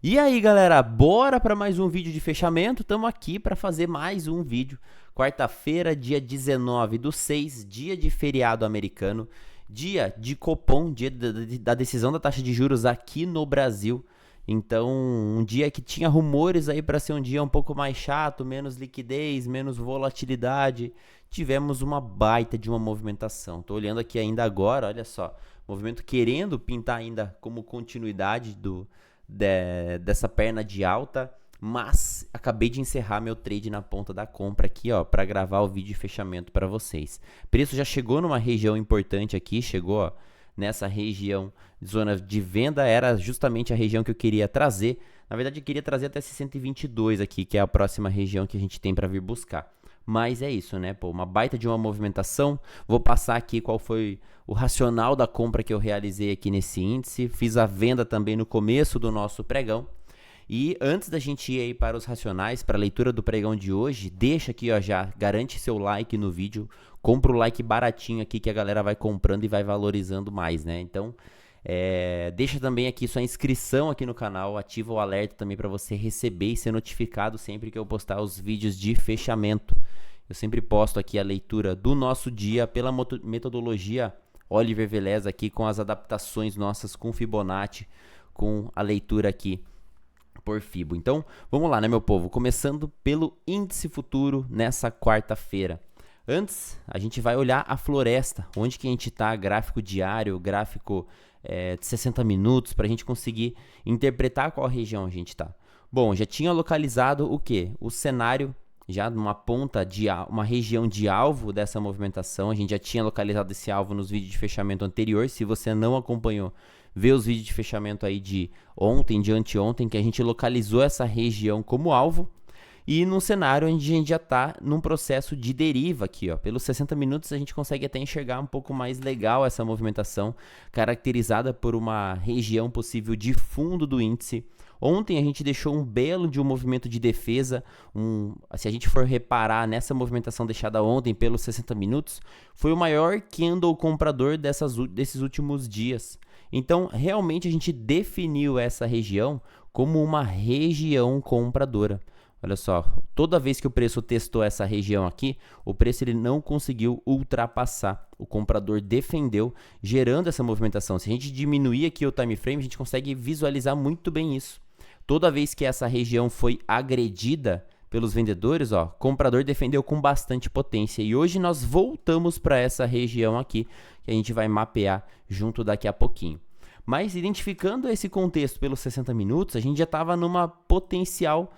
E aí, galera, bora para mais um vídeo de fechamento? Estamos aqui para fazer mais um vídeo. Quarta-feira, dia 19/6, dia de feriado americano, dia de Copom, dia da decisão da taxa de juros aqui no Brasil. Então, um dia que tinha rumores aí para ser um dia um pouco mais chato, menos liquidez, menos volatilidade. Tivemos uma baita de uma movimentação. Tô olhando aqui ainda agora, olha só, movimento querendo pintar ainda como continuidade dessa perna de alta, mas acabei de encerrar meu trade na ponta da compra aqui, ó, para gravar o vídeo de fechamento para vocês. Preço já chegou numa região importante aqui, chegou, ó, nessa região de zona de venda, era justamente a região que eu queria trazer. Na verdade, eu queria trazer até esse 122 aqui, que é a próxima região que a gente tem para vir buscar. Mas é isso, né? Pô, uma baita de uma movimentação. Vou passar aqui qual foi o racional da compra que eu realizei aqui nesse índice. Fiz a venda também no começo do nosso pregão. E antes da gente ir aí para os racionais, para a leitura do pregão de hoje, deixa aqui, ó, já garante seu like no vídeo. Compra o like baratinho aqui que a galera vai comprando e vai valorizando mais, né? Então, deixa também aqui sua inscrição aqui no canal, ativa o alerta também para você receber e ser notificado sempre que eu postar os vídeos de fechamento. Eu sempre posto aqui a leitura do nosso dia pela metodologia Oliver Velez aqui, com as adaptações nossas com Fibonacci, com a leitura aqui por Fibo. Então, vamos lá, né, meu povo? Começando pelo índice futuro nessa quarta-feira. Antes, a gente vai olhar a floresta, onde que a gente está, gráfico diário, gráfico de 60 minutos, para a gente conseguir interpretar qual região a gente está. Bom, já tinha localizado o quê? O cenário já numa ponta de uma região de alvo dessa movimentação. A gente já tinha localizado esse alvo nos vídeos de fechamento anterior. Se você não acompanhou, vê os vídeos de fechamento aí de ontem, de anteontem, que a gente localizou essa região como alvo. E num cenário onde a gente já está num processo de deriva aqui, ó. Pelos 60 minutos a gente consegue até enxergar um pouco mais legal essa movimentação, caracterizada por uma região possível de fundo do índice. Ontem a gente deixou um belo de um movimento de defesa, se a gente for reparar nessa movimentação deixada ontem pelos 60 minutos, foi o maior candle comprador desses últimos dias. Então, realmente a gente definiu essa região como uma região compradora. Olha só, toda vez que o preço testou essa região aqui, o preço ele não conseguiu ultrapassar. O comprador defendeu, gerando essa movimentação. Se a gente diminuir aqui o time frame, a gente consegue visualizar muito bem isso. Toda vez que essa região foi agredida pelos vendedores, ó, o comprador defendeu com bastante potência. E hoje nós voltamos para essa região aqui, que a gente vai mapear junto daqui a pouquinho. Mas identificando esse contexto pelos 60 minutos, a gente já estava numa potencial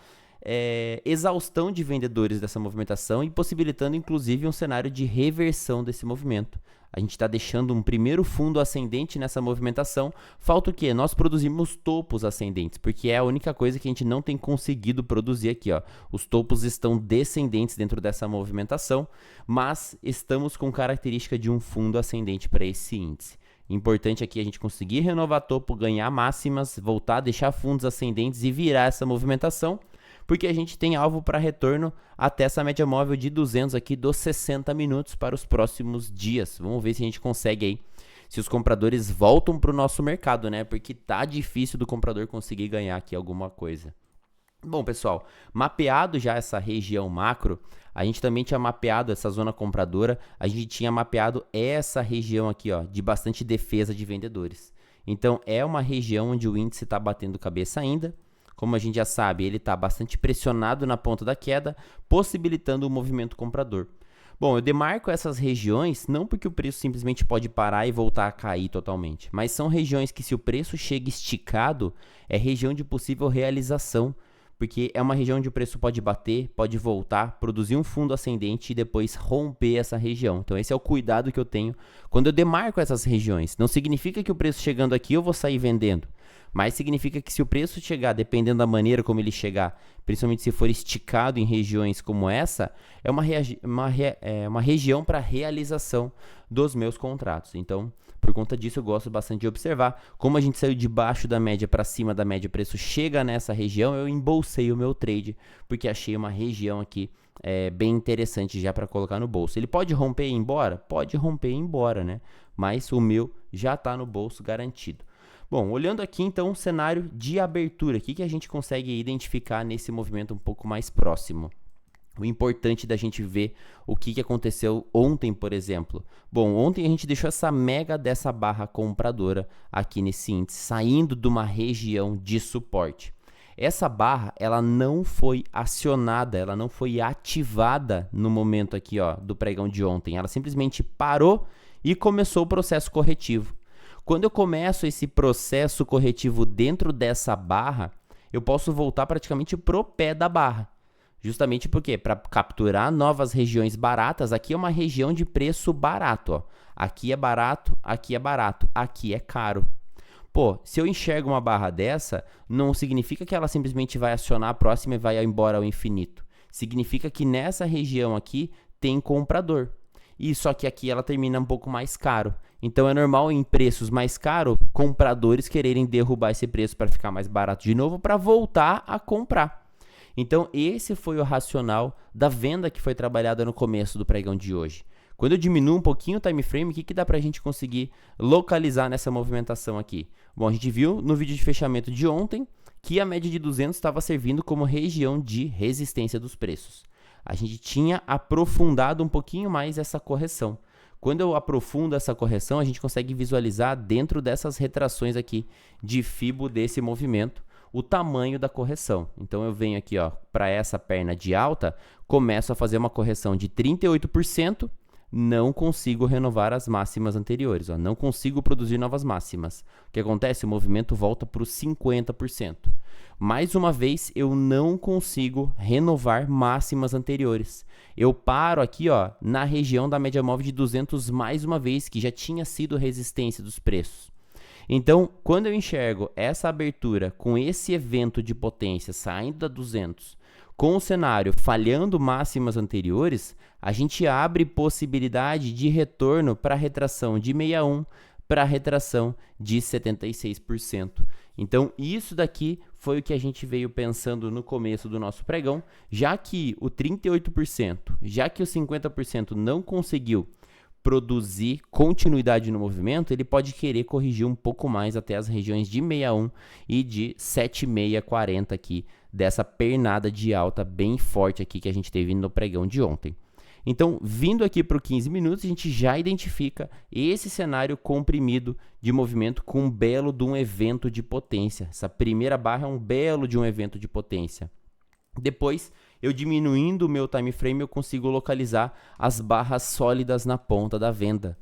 exaustão de vendedores dessa movimentação e possibilitando inclusive um cenário de reversão desse movimento. A gente está deixando um primeiro fundo ascendente nessa movimentação. Falta o quê? Nós produzimos topos ascendentes, porque é a única coisa que a gente não tem conseguido produzir aqui, ó. Os topos estão descendentes dentro dessa movimentação, mas estamos com característica de um fundo ascendente para esse índice. Importante aqui a gente conseguir renovar topo, ganhar máximas, voltar a deixar fundos ascendentes e virar essa movimentação, porque a gente tem alvo para retorno até essa média móvel de 200 aqui dos 60 minutos para os próximos dias. Vamos ver se a gente consegue aí, se os compradores voltam para o nosso mercado, né? Porque tá difícil do comprador conseguir ganhar aqui alguma coisa. Bom, pessoal, mapeado já essa região macro, a gente também tinha mapeado essa zona compradora, a gente tinha mapeado essa região aqui, ó, de bastante defesa de vendedores. Então, é uma região onde o índice está batendo cabeça ainda. Como a gente já sabe, ele está bastante pressionado na ponta da queda, possibilitando o movimento comprador. Bom, eu demarco essas regiões não porque o preço simplesmente pode parar e voltar a cair totalmente, mas são regiões que, se o preço chega esticado, é região de possível realização, porque é uma região onde o preço pode bater, pode voltar, produzir um fundo ascendente e depois romper essa região. Então esse é o cuidado que eu tenho quando eu demarco essas regiões. Não significa que o preço chegando aqui eu vou sair vendendo, mas significa que se o preço chegar, dependendo da maneira como ele chegar, principalmente se for esticado em regiões como essa, é uma região para realização dos meus contratos. Então, por conta disso, eu gosto bastante de observar. Como a gente saiu de baixo da média para cima da média, o preço chega nessa região, eu embolsei o meu trade, porque achei uma região aqui bem interessante já para colocar no bolso. Ele pode romper e ir embora? Pode romper e ir embora, né? Mas o meu já está no bolso garantido. Bom, olhando aqui então o cenário de abertura, o que a gente consegue identificar nesse movimento um pouco mais próximo? O importante da gente ver o que aconteceu ontem, por exemplo. Bom, ontem a gente deixou essa mega dessa barra compradora aqui nesse índice, saindo de uma região de suporte. Essa barra, ela não foi acionada, ela não foi ativada no momento aqui, ó, do pregão de ontem. Ela simplesmente parou e começou o processo corretivo. Quando eu começo esse processo corretivo dentro dessa barra, eu posso voltar praticamente pro pé da barra. Justamente porque para capturar novas regiões baratas, aqui é uma região de preço barato. Ó. Aqui é barato, aqui é barato, aqui é caro. Pô, se eu enxergo uma barra dessa, não significa que ela simplesmente vai acionar a próxima e vai embora ao infinito. Significa que nessa região aqui tem comprador. E só que aqui ela termina um pouco mais caro. Então é normal em preços mais caros, compradores quererem derrubar esse preço para ficar mais barato de novo para voltar a comprar. Então, esse foi o racional da venda que foi trabalhada no começo do pregão de hoje. Quando eu diminuo um pouquinho o time frame, o que dá para a gente conseguir localizar nessa movimentação aqui? Bom, a gente viu no vídeo de fechamento de ontem que a média de 200 estava servindo como região de resistência dos preços. A gente tinha aprofundado um pouquinho mais essa correção. Quando eu aprofundo essa correção, a gente consegue visualizar dentro dessas retrações aqui de Fibo desse movimento o tamanho da correção. Então eu venho aqui, ó, para essa perna de alta, começo a fazer uma correção de 38%, não consigo renovar as máximas anteriores, ó, não consigo produzir novas máximas. O que acontece? O movimento volta para os 50%. Mais uma vez, eu não consigo renovar máximas anteriores. Eu paro aqui, ó, na região da média móvel de 200 mais uma vez, que já tinha sido resistência dos preços. Então, quando eu enxergo essa abertura com esse evento de potência saindo da 200, com o cenário falhando máximas anteriores, a gente abre possibilidade de retorno para a retração de 61, para a retração de 76%. Então, isso daqui foi o que a gente veio pensando no começo do nosso pregão, já que o 38%, já que o 50% não conseguiu produzir continuidade no movimento, ele pode querer corrigir um pouco mais até as regiões de 61 e de 7640 aqui, dessa pernada de alta bem forte aqui que a gente teve no pregão de ontem. Então, vindo aqui para o 15 minutos, a gente já identifica esse cenário comprimido de movimento com um belo de um evento de potência. Essa primeira barra é um belo de um evento de potência. Depois, eu diminuindo o meu time frame, eu consigo localizar as barras sólidas na ponta da venda.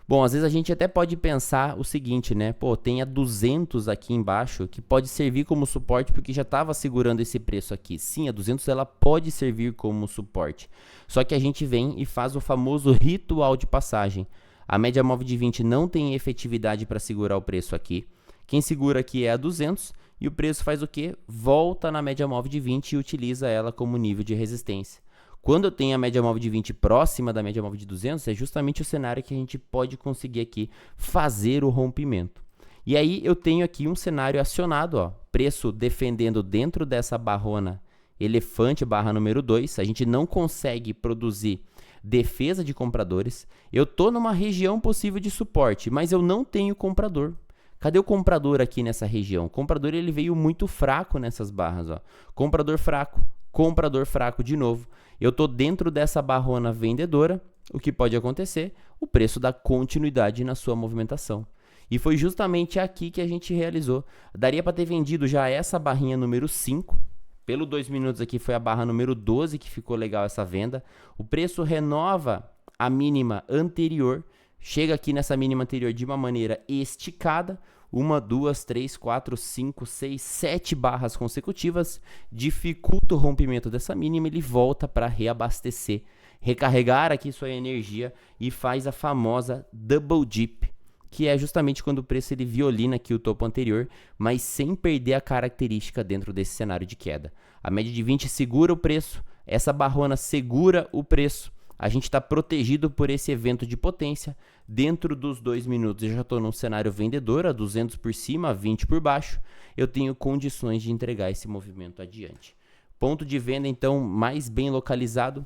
Bom, às vezes a gente até pode pensar o seguinte, né? Pô, tem a 200 aqui embaixo que pode servir como suporte porque já estava segurando esse preço aqui. Sim, a 200 ela pode servir como suporte. Só que a gente vem e faz o famoso ritual de passagem. A média móvel de 20 não tem efetividade para segurar o preço aqui. Quem segura aqui é a 200 e o preço faz o quê? Volta na média móvel de 20 e utiliza ela como nível de resistência. Quando eu tenho a média móvel de 20 próxima da média móvel de 200, é justamente o cenário que a gente pode conseguir aqui fazer o rompimento. E aí eu tenho aqui um cenário acionado, ó, preço defendendo dentro dessa barrona elefante, barra número 2, a gente não consegue produzir defesa de compradores. Eu estou numa região possível de suporte, mas eu não tenho comprador. Cadê o comprador aqui nessa região? O comprador ele veio muito fraco nessas barras, ó. Comprador fraco de novo. Eu estou dentro dessa barrona vendedora, o que pode acontecer? O preço dá continuidade na sua movimentação. E foi justamente aqui que a gente realizou. Daria para ter vendido já essa barrinha número 5. Pelo 2 minutos aqui foi a barra número 12 que ficou legal essa venda. O preço renova a mínima anterior. Chega aqui nessa mínima anterior de uma maneira esticada. 1, 2, 3, 4, 5, 6, 7 barras consecutivas. Dificulta o rompimento dessa mínima. Ele volta para reabastecer, recarregar aqui sua energia e faz a famosa double dip, que é justamente quando o preço ele violina aqui o topo anterior, mas sem perder a característica dentro desse cenário de queda. A média de 20 segura o preço, essa barrona segura o preço. A gente está protegido por esse evento de potência. Dentro dos 2 minutos eu já estou num cenário vendedor, a 200 por cima, a 20 por baixo. Eu tenho condições de entregar esse movimento adiante. Ponto de venda então mais bem localizado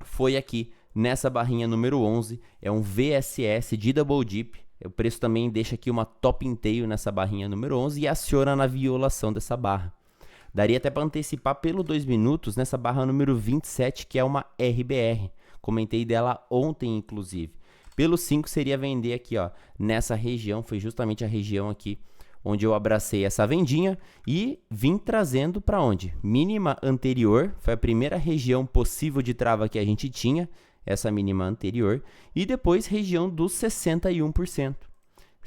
foi aqui nessa barrinha número 11. É um VSS de double dip. O preço também deixa aqui uma top in tail nessa barrinha número 11 e aciona na violação dessa barra. Daria até para antecipar pelo 2 minutos nessa barra número 27, que é uma RBR. Comentei dela ontem, inclusive. Pelo 5 seria vender aqui, ó, nessa região. Foi justamente a região aqui onde eu abracei essa vendinha e vim trazendo para onde? Mínima anterior, foi a primeira região possível de trava que a gente tinha, essa mínima anterior, e depois região dos 61%.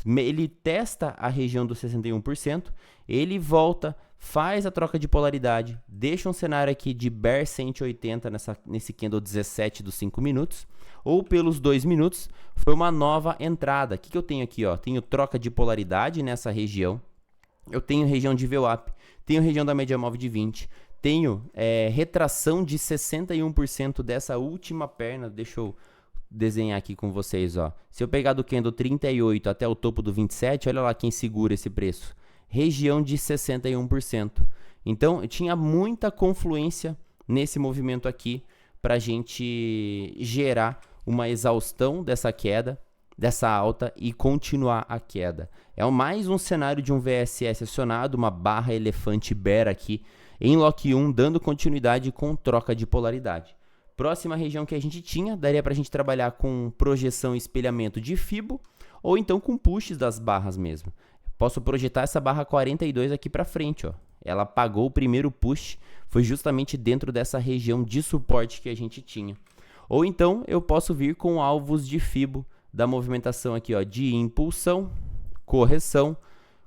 Ele testa a região dos 61%, ele volta, faz a troca de polaridade, deixa um cenário aqui de bear 180 nesse candle 17 dos 5 minutos, ou pelos 2 minutos, foi uma nova entrada. O que eu tenho aqui? Ó? Tenho troca de polaridade nessa região, eu tenho região de VWAP, tenho região da média móvel de 20, tenho retração de 61% dessa última perna. Deixa eu desenhar aqui com vocês, ó. Se eu pegar do candle 38 até o topo do 27, olha lá quem segura esse preço. Região de 61%. Então, tinha muita confluência nesse movimento aqui para a gente gerar uma exaustão dessa queda, dessa alta e continuar a queda. É mais um cenário de um VSS acionado, uma barra elefante bear aqui em Lock 1, dando continuidade com troca de polaridade. Próxima região que a gente tinha, daria para a gente trabalhar com projeção e espelhamento de Fibo, ou então com pushes das barras mesmo. Posso projetar essa barra 42 aqui para frente, ó. Ela pagou o primeiro push, foi justamente dentro dessa região de suporte que a gente tinha. Ou então eu posso vir com alvos de Fibo da movimentação aqui, ó, de impulsão, correção,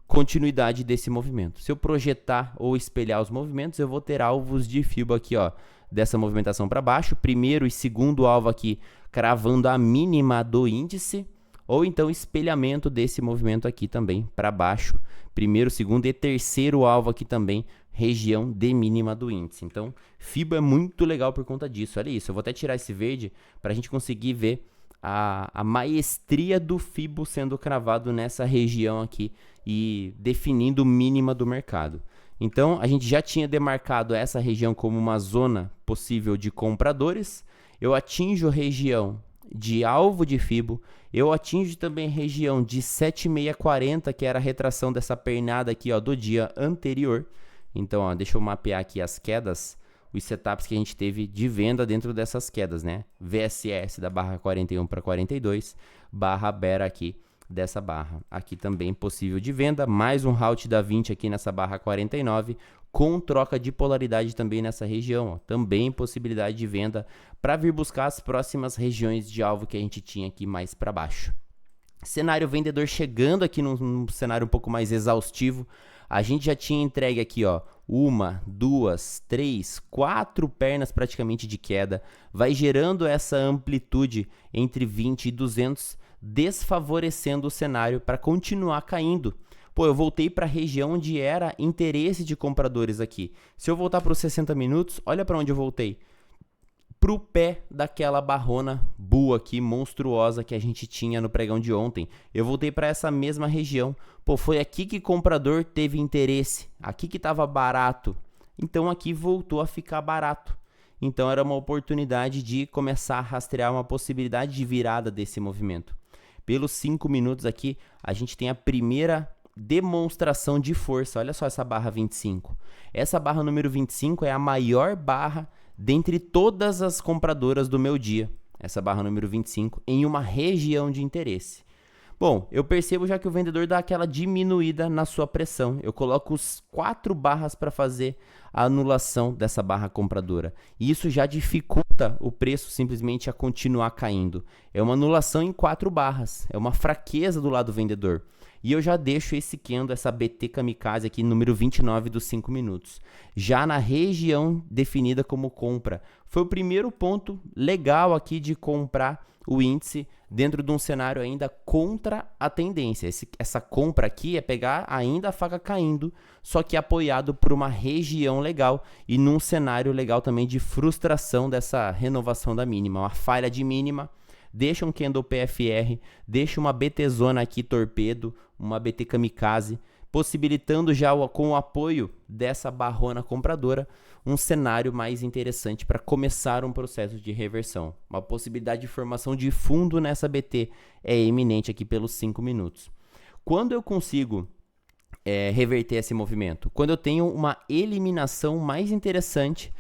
continuidade desse movimento. Se eu projetar ou espelhar os movimentos, eu vou ter alvos de Fibo aqui, ó, dessa movimentação para baixo, primeiro e segundo alvo aqui cravando a mínima do índice, ou então espelhamento desse movimento aqui também para baixo, primeiro, segundo e terceiro alvo aqui também, região de mínima do índice. Então, Fibo é muito legal por conta disso. Olha isso, eu vou até tirar esse verde para a gente conseguir ver a maestria do Fibo sendo cravado nessa região aqui e definindo mínima do mercado. Então, a gente já tinha demarcado essa região como uma zona possível de compradores. Eu atinjo região de alvo de Fibo, eu atinjo também região de 7640, que era a retração dessa pernada aqui, ó, do dia anterior. Então, ó, deixa eu mapear aqui as quedas, os setups que a gente teve de venda dentro dessas quedas, né? VSS da barra 41 para 42, barra bear aqui dessa barra. Aqui também possível de venda, mais um route da 20 aqui nessa barra 49, com troca de polaridade também nessa região, ó. Também possibilidade de venda para vir buscar as próximas regiões de alvo que a gente tinha aqui mais para baixo. Cenário vendedor chegando aqui num cenário um pouco mais exaustivo. A gente já tinha entregue aqui, ó, 1, 2, 3, 4 pernas praticamente de queda. Vai gerando essa amplitude entre 20 e 200, desfavorecendo o cenário para continuar caindo. Pô, eu voltei para a região onde era interesse de compradores aqui. Se eu voltar para os 60 minutos, olha para onde eu voltei. Para o pé daquela barrona bull aqui, monstruosa, que a gente tinha no pregão de ontem. Eu voltei para essa mesma região. Pô, foi aqui que o comprador teve interesse. Aqui que estava barato. Então aqui voltou a ficar barato. Então era uma oportunidade de começar a rastrear uma possibilidade de virada desse movimento. Pelos 5 minutos aqui, a gente tem a primeira demonstração de força. Olha só essa barra 25. Essa barra número 25 é a maior barra dentre todas as compradoras do meu dia. Essa barra número 25 em uma região de interesse. Bom, eu percebo já que o vendedor dá aquela diminuída na sua pressão. Eu coloco os 4 barras para fazer a anulação dessa barra compradora. E isso já dificulta o preço simplesmente a continuar caindo. É uma anulação em 4 barras. É uma fraqueza do lado vendedor. E eu já deixo esse candle, essa BT Kamikaze aqui, número 29 dos 5 minutos. Já na região definida como compra. Foi o primeiro ponto legal aqui de comprar o índice dentro de um cenário ainda contra a tendência. Essa compra aqui é pegar ainda a faca caindo, só que apoiado por uma região legal e num cenário legal também de frustração dessa renovação da mínima. Uma falha de mínima. Deixa um candle PFR, deixa uma BT zona aqui torpedo, uma BT Kamikaze, possibilitando já com o apoio dessa barrona compradora um cenário mais interessante para começar um processo de reversão. Uma possibilidade de formação de fundo nessa BT é iminente aqui pelos 5 minutos. Quando eu consigo reverter esse movimento? Quando eu tenho uma eliminação mais interessante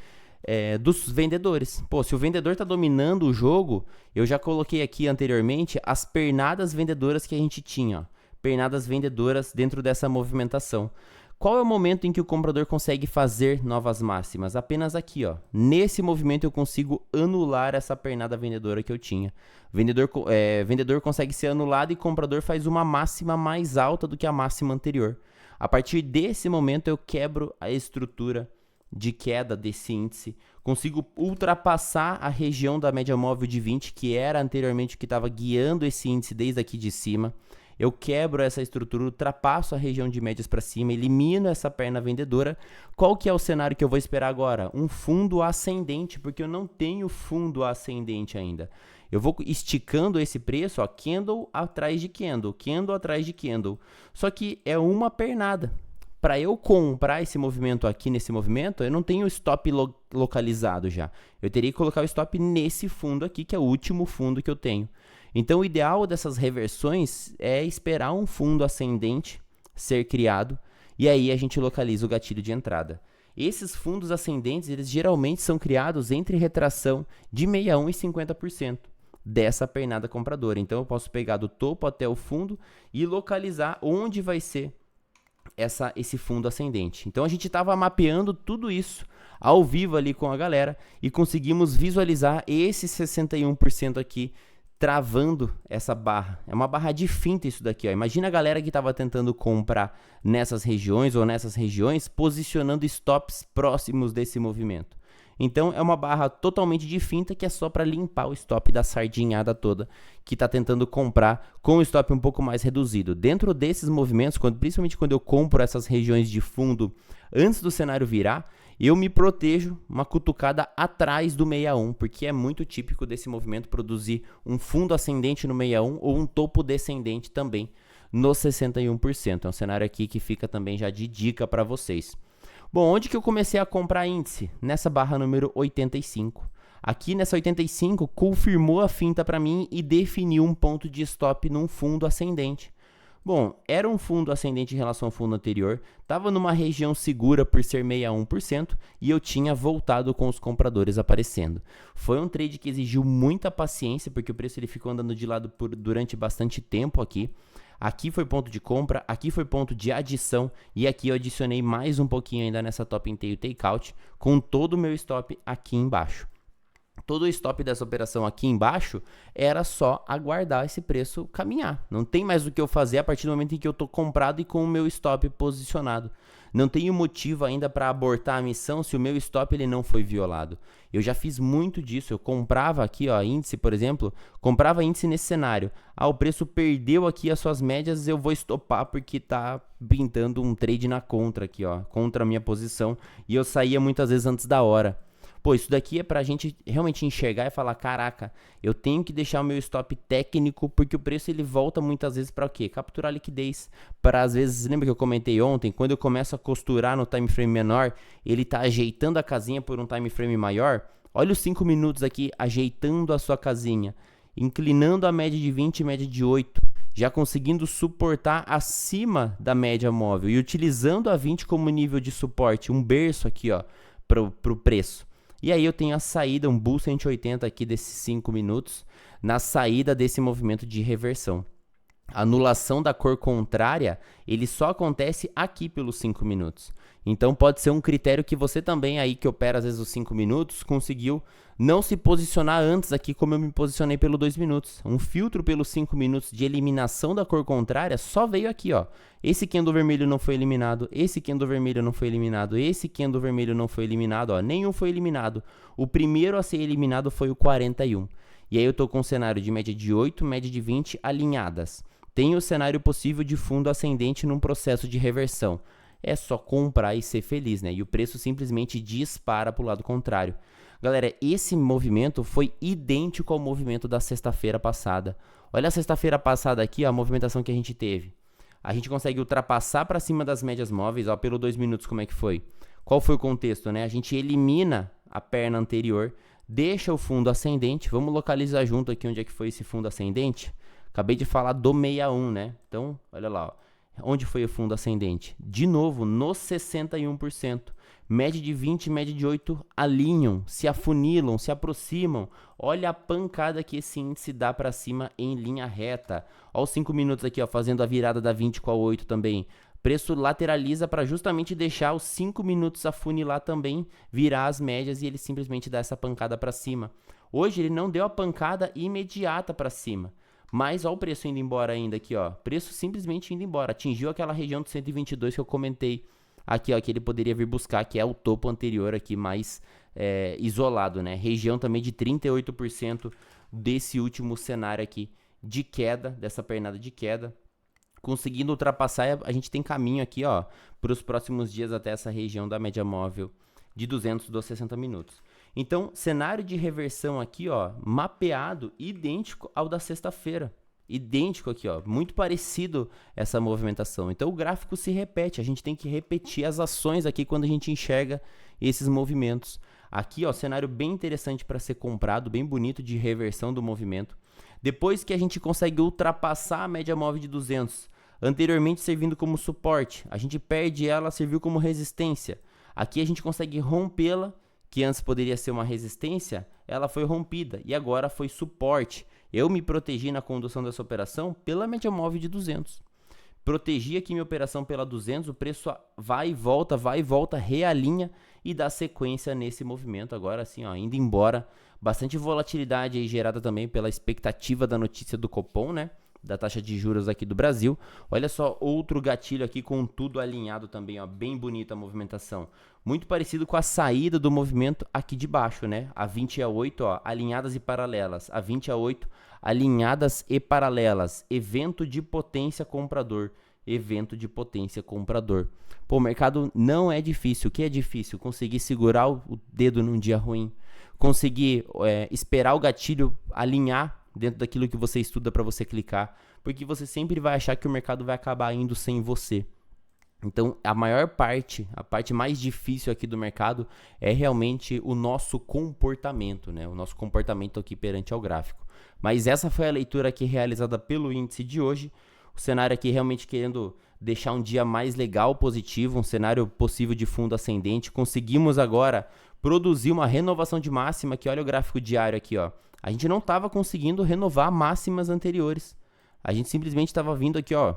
dos vendedores. Pô, se o vendedor está dominando o jogo, eu já coloquei aqui anteriormente as pernadas vendedoras que a gente tinha, ó, pernadas vendedoras dentro dessa movimentação. Qual é o momento em que o comprador consegue fazer novas máximas? Apenas aqui, ó. Nesse movimento eu consigo anular essa pernada vendedora que eu tinha. Vendedor consegue ser anulado e comprador faz uma máxima mais alta do que a máxima anterior. A partir desse momento eu quebro a estrutura de queda desse índice, consigo ultrapassar a região da média móvel de 20, que era anteriormente o que estava guiando esse índice desde aqui de cima. Eu quebro essa estrutura, ultrapasso a região de médias para cima, elimino essa perna vendedora. Qual que é o cenário que eu vou esperar agora? Um fundo ascendente, porque eu não tenho fundo ascendente ainda. Eu vou esticando esse preço, ó, candle atrás de candle, candle atrás de candle. Só que é uma pernada. Para eu comprar esse movimento aqui, nesse movimento, eu não tenho stop localizado já. Eu teria que colocar o stop nesse fundo aqui, que é o último fundo que eu tenho. Então, o ideal dessas reversões é esperar um fundo ascendente ser criado e aí a gente localiza o gatilho de entrada. Esses fundos ascendentes, eles geralmente são criados entre retração de 61% e 50% dessa pernada compradora. Então, eu posso pegar do topo até o fundo e localizar onde vai ser esse fundo ascendente. Então, a gente estava mapeando tudo isso ao vivo ali com a galera e conseguimos visualizar esse 61% aqui travando essa barra. É uma barra de finta isso daqui, ó. Imagina a galera que estava tentando comprar nessas regiões ou nessas regiões, posicionando stops próximos desse movimento. Então, é uma barra totalmente de finta que é só para limpar o stop da sardinhada toda que está tentando comprar com o stop um pouco mais reduzido. Dentro desses movimentos, principalmente quando eu compro essas regiões de fundo antes do cenário virar, eu me protejo uma cutucada atrás do 61, porque é muito típico desse movimento produzir um fundo ascendente no 61 ou um topo descendente também no 61%. É um cenário aqui que fica também já de dica para vocês. Bom, onde que eu comecei a comprar índice? Nessa barra número 85. Aqui nessa 85, confirmou a finta para mim e definiu um ponto de stop num fundo ascendente. Bom, era um fundo ascendente em relação ao fundo anterior, estava numa região segura por ser 61% e eu tinha voltado com os compradores aparecendo. Foi um trade que exigiu muita paciência, porque o preço ele ficou andando de lado durante bastante tempo aqui. Aqui foi ponto de compra, aqui foi ponto de adição e aqui eu adicionei mais um pouquinho ainda nessa top in tail takeout com todo o meu stop aqui embaixo. Todo o stop dessa operação aqui embaixo era só aguardar esse preço caminhar. Não tem mais o que eu fazer a partir do momento em que eu estou comprado e com o meu stop posicionado. Não tenho motivo ainda para abortar a missão se o meu stop ele não foi violado. Eu já fiz muito disso. Eu comprava aqui, ó, índice, por exemplo, comprava índice nesse cenário. Ah, o preço perdeu aqui as suas médias, eu vou estopar porque tá pintando um trade na contra aqui, ó, contra a minha posição. E eu saía muitas vezes antes da hora. Pô, isso daqui é pra gente realmente enxergar e falar, caraca, eu tenho que deixar o meu stop técnico, porque o preço ele volta muitas vezes para o quê? Capturar liquidez. Para às vezes, lembra que eu comentei ontem, quando eu começo a costurar no time frame menor, ele tá ajeitando a casinha por um time frame maior. Olha os 5 minutos aqui, ajeitando a sua casinha, inclinando a média de 20 e média de 8, já conseguindo suportar acima da média móvel e utilizando a 20 como nível de suporte, um berço aqui, ó, pro preço. E aí eu tenho a saída, um Bull 180 aqui desses 5 minutos, na saída desse movimento de reversão. A anulação da cor contrária, ele só acontece aqui pelos 5 minutos. Então pode ser um critério que você também aí que opera às vezes os 5 minutos, conseguiu não se posicionar antes aqui como eu me posicionei pelo 2 minutos. Um filtro pelos 5 minutos de eliminação da cor contrária só veio aqui, ó. Esse candle vermelho não foi eliminado, esse candle vermelho não foi eliminado, esse candle vermelho não foi eliminado, ó. Nenhum foi eliminado. O primeiro a ser eliminado foi o 41. E aí eu tô com um cenário de média de 8, média de 20 alinhadas. Tem o cenário possível de fundo ascendente num processo de reversão. É só comprar e ser feliz, né? E o preço simplesmente dispara para o lado contrário. Galera, esse movimento foi idêntico ao movimento da sexta-feira passada. Olha a sexta-feira passada aqui, ó, a movimentação que a gente teve. a gente consegue ultrapassar para cima das médias móveis, ó, pelo 2 minutos como é que foi. Qual foi o contexto, né? A gente elimina a perna anterior, deixa o fundo ascendente, vamos localizar junto aqui onde é que foi esse fundo ascendente. Acabei de falar do 61, né? Então, olha lá, ó. Onde foi o fundo ascendente? De novo, no 61%. Média de 20 e média de 8 alinham, se afunilam, se aproximam. Olha a pancada que esse índice dá para cima em linha reta. Olha os 5 minutos aqui, ó, fazendo a virada da 20 com a 8 também. Preço lateraliza para justamente deixar os 5 minutos afunilar também, virar as médias e ele simplesmente dá essa pancada para cima. Hoje ele não deu a pancada imediata para cima. Mas olha o preço indo embora ainda aqui, ó. Preço simplesmente indo embora. Atingiu aquela região do 122 que eu comentei aqui, ó, que ele poderia vir buscar, que é o topo anterior aqui, mais isolado, né? Região também de 38% desse último cenário aqui de queda, dessa pernada de queda. Conseguindo ultrapassar, a gente tem caminho aqui, ó, para os próximos dias até essa região da média móvel de 200 dos 60 minutos. Então, cenário de reversão aqui, ó, mapeado, idêntico ao da sexta-feira. Idêntico aqui, ó, muito parecido essa movimentação. Então, o gráfico se repete, a gente tem que repetir as ações aqui quando a gente enxerga esses movimentos. Aqui, ó, cenário bem interessante para ser comprado, bem bonito de reversão do movimento. Depois que a gente consegue ultrapassar a média móvel de 200, anteriormente servindo como suporte, a gente perde ela, serviu como resistência. Aqui a gente consegue rompê-la, que antes poderia ser uma resistência, ela foi rompida e agora foi suporte. Eu me protegi na condução dessa operação pela média móvel de 200. Protegi aqui minha operação pela 200, o preço vai e volta, realinha e dá sequência nesse movimento. Agora sim, ó, indo embora. Bastante volatilidade aí gerada também pela expectativa da notícia do Copom, né? Da taxa de juros aqui do Brasil. Olha só, outro gatilho aqui com tudo alinhado também, ó, bem bonita a movimentação. Muito parecido com a saída do movimento aqui de baixo, né? A 20 e a 8, ó, alinhadas e paralelas. A 20 e a 8, alinhadas e paralelas. Evento de potência comprador. Evento de potência comprador. Pô, o mercado não é difícil. O que é difícil? Conseguir segurar o dedo num dia ruim. Conseguir esperar o gatilho alinhar dentro daquilo que você estuda para você clicar, porque você sempre vai achar que o mercado vai acabar indo sem você. Então, a parte mais difícil aqui do mercado é realmente o nosso comportamento, né? O nosso comportamento aqui perante ao gráfico. Mas essa foi a leitura aqui realizada pelo índice de hoje. O cenário aqui realmente querendo deixar um dia mais legal, positivo, um cenário possível de fundo ascendente. Conseguimos agora produzir uma renovação de máxima, que olha o gráfico diário aqui, ó. A gente não estava conseguindo renovar máximas anteriores. A gente simplesmente estava vindo aqui, ó,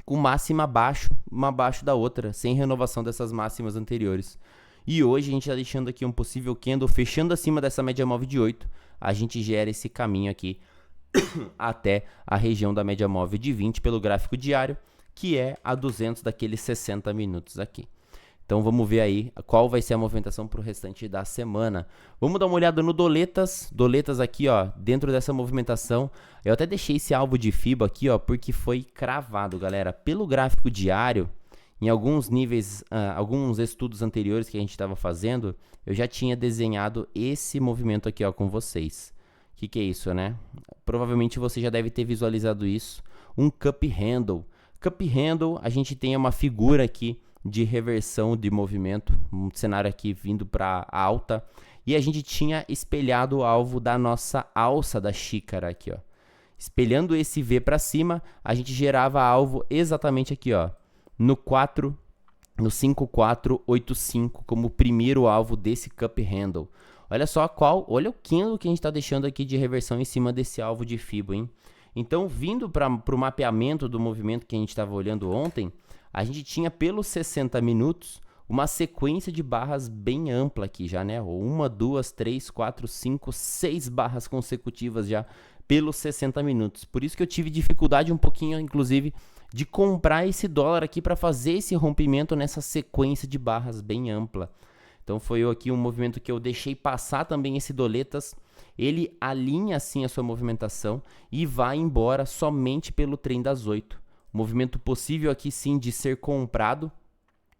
com máxima abaixo, uma abaixo da outra, sem renovação dessas máximas anteriores. E hoje a gente está deixando aqui um possível candle fechando acima dessa média móvel de 8. A gente gera esse caminho aqui até a região da média móvel de 20 pelo gráfico diário, que é a 200 daqueles 60 minutos aqui. Então vamos ver aí qual vai ser a movimentação para o restante da semana. Vamos dar uma olhada no Doletas. Doletas aqui, ó, dentro dessa movimentação. Eu até deixei esse alvo de FIBA aqui, ó, porque foi cravado, galera. Pelo gráfico diário, em alguns níveis, alguns estudos anteriores que a gente estava fazendo, eu já tinha desenhado esse movimento aqui, ó, com vocês. O que é isso, né? Provavelmente você já deve ter visualizado isso. Um Cup Handle. Cup Handle, a gente tem uma figura aqui de reversão de movimento, um cenário aqui vindo para alta, e a gente tinha espelhado o alvo da nossa alça da xícara aqui, ó. Espelhando esse V para cima, a gente gerava alvo exatamente aqui, ó, no 5485 como primeiro alvo desse Cup Handle. Olha só olha o candle que a gente está deixando aqui de reversão em cima desse alvo de FIBA, hein? Então, vindo para o mapeamento do movimento que a gente estava olhando ontem, a gente tinha pelos 60 minutos uma sequência de barras bem ampla aqui já, né? 1, 2, 3, 4, 5, 6 barras consecutivas já pelos 60 minutos. Por isso que eu tive dificuldade um pouquinho, inclusive, de comprar esse dólar aqui para fazer esse rompimento nessa sequência de barras bem ampla. Então foi aqui um movimento que eu deixei passar também esse Doletas. Ele alinha assim a sua movimentação e vai embora somente pelo trem das 8. Movimento possível aqui sim de ser comprado.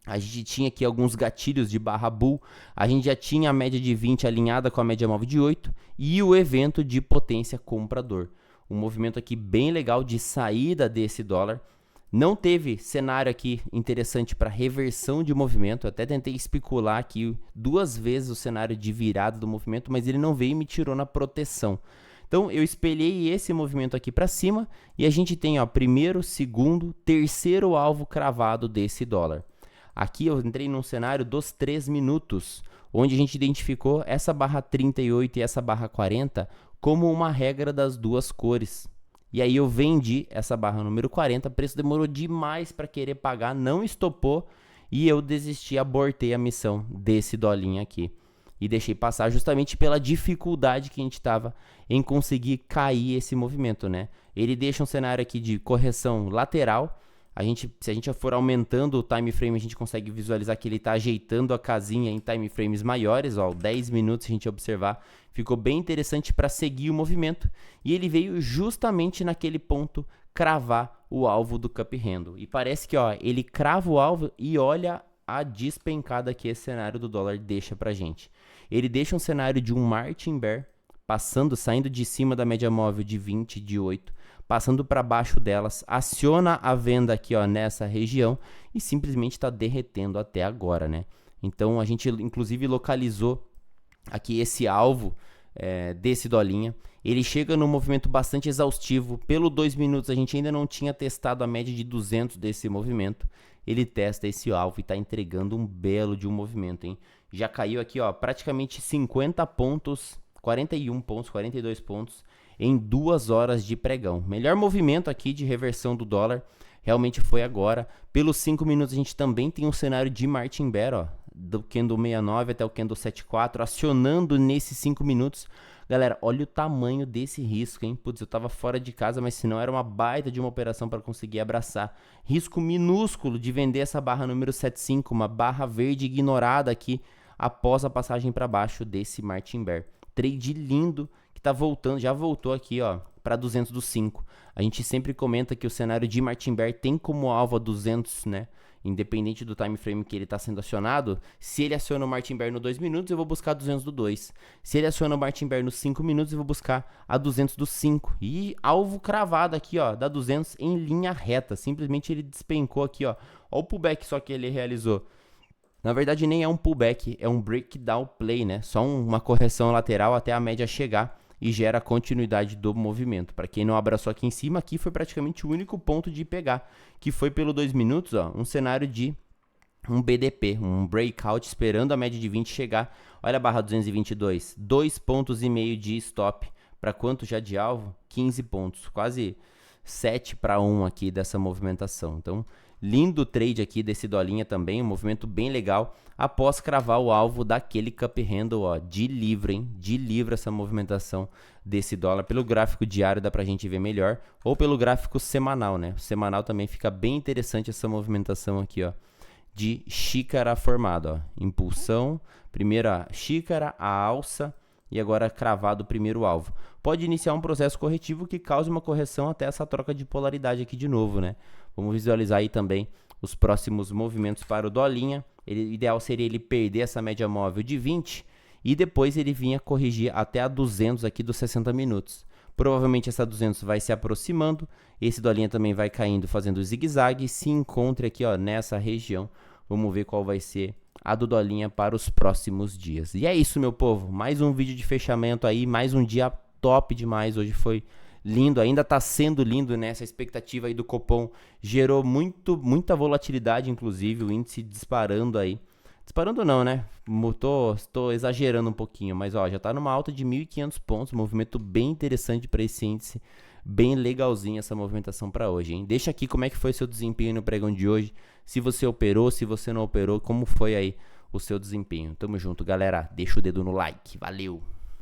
A gente tinha aqui alguns gatilhos de barra bull. A gente já tinha a média de 20 alinhada com a média móvel de 8. E o evento de potência comprador. Um movimento aqui bem legal de saída desse dólar. Não teve cenário aqui interessante para reversão de movimento. Eu até tentei especular aqui 2 vezes o cenário de virada do movimento, mas ele não veio e me tirou na proteção. Então eu espelhei esse movimento aqui para cima e a gente tem, ó, primeiro, segundo, terceiro alvo cravado desse dólar. Aqui eu entrei num cenário dos 3 minutos, onde a gente identificou essa barra 38 e essa barra 40 como uma regra das duas cores. E aí eu vendi essa barra número 40, o preço demorou demais para querer pagar, não estopou e eu desisti, abortei a missão desse dolinho aqui. E deixei passar justamente pela dificuldade que a gente estava em conseguir cair esse movimento, né? Ele deixa um cenário aqui de correção lateral. Se a gente for aumentando o time frame, a gente consegue visualizar que ele está ajeitando a casinha em time frames maiores, ó, 10 minutos se a gente observar, ficou bem interessante para seguir o movimento, e ele veio justamente naquele ponto cravar o alvo do cup handle, e parece que, ó, ele crava o alvo e olha a despencada que esse cenário do dólar deixa pra gente. Ele deixa um cenário de um Martin Bear saindo de cima da média móvel de 20, de 8, passando para baixo delas, aciona a venda aqui, ó, nessa região e simplesmente está derretendo até agora, né? Então a gente inclusive localizou aqui esse alvo desse dolinha. Ele chega num movimento bastante exaustivo. Pelo 2 minutos a gente ainda não tinha testado a média de 200 desse movimento. Ele testa esse alvo e está entregando um belo de um movimento, hein? Já caiu aqui, ó, praticamente 50 pontos, 41 pontos, 42 pontos em 2 horas de pregão. Melhor movimento aqui de reversão do dólar realmente foi agora. Pelos 5 minutos a gente também tem um cenário de Martin Bear, ó, do candle 69 até o candle 74, acionando nesses 5 minutos. Galera, olha o tamanho desse risco, hein? Putz, eu tava fora de casa, mas senão era uma baita de uma operação para conseguir abraçar. Risco minúsculo de vender essa barra número 75, uma barra verde ignorada aqui após a passagem para baixo desse Martin Bear. Trade lindo que tá voltando, já voltou aqui, ó, para 200 dos 5. A gente sempre comenta que o cenário de Martin Bear tem como alvo a 200, né? Independente do time frame que ele está sendo acionado. Se ele aciona o Martin Bear no 2 minutos, eu vou buscar 200 do 2. Se ele aciona o Martin Bear nos 5 minutos, eu vou buscar a 200 do 5. E alvo cravado aqui, ó, da 200 em linha reta. Simplesmente ele despencou aqui, ó. Ó o pullback só que ele realizou. Na verdade nem é um pullback, é um breakdown play, né? Só uma correção lateral até a média chegar e gera a continuidade do movimento. Para quem não abraçou aqui em cima, aqui foi praticamente o único ponto de pegar, que foi pelo 2 minutos, ó, um cenário de um BDP, um breakout esperando a média de 20 chegar. Olha a barra 222, 2,5 pontos de stop. Para quanto já de alvo? 15 pontos, quase 7 para 1 aqui dessa movimentação. Então, lindo trade aqui desse dolinha também, um movimento bem legal, após cravar o alvo daquele cup handle, ó, de livre, hein? De livre essa movimentação desse dólar. Pelo gráfico diário dá pra gente ver melhor, ou pelo gráfico semanal, né? O semanal também fica bem interessante essa movimentação aqui, ó, de xícara formada, ó. Impulsão, primeira xícara, a alça, e agora cravado o primeiro alvo. Pode iniciar um processo corretivo que cause uma correção até essa troca de polaridade aqui de novo, né? Vamos visualizar aí também os próximos movimentos para o dolinha. O ideal seria ele perder essa média móvel de 20 e depois ele vinha corrigir até a 200 aqui dos 60 minutos. Provavelmente essa 200 vai se aproximando, esse dolinha também vai caindo fazendo zigue-zague e se encontra aqui, ó, nessa região. Vamos ver qual vai ser a do dolinha para os próximos dias. E é isso, meu povo, mais um vídeo de fechamento aí, mais um dia top demais. Hoje foi lindo, ainda está sendo lindo, né? Essa expectativa aí do Copom gerou muita volatilidade, inclusive o índice disparando aí. Disparando não, né? Estou exagerando um pouquinho, mas ó, já está numa alta de 1.500 pontos, movimento bem interessante para esse índice. Bem legalzinho essa movimentação para hoje, hein? Deixa aqui como é que foi seu desempenho no pregão de hoje. Se você operou, se você não operou, como foi aí o seu desempenho. Tamo junto, galera. Deixa o dedo no like. Valeu!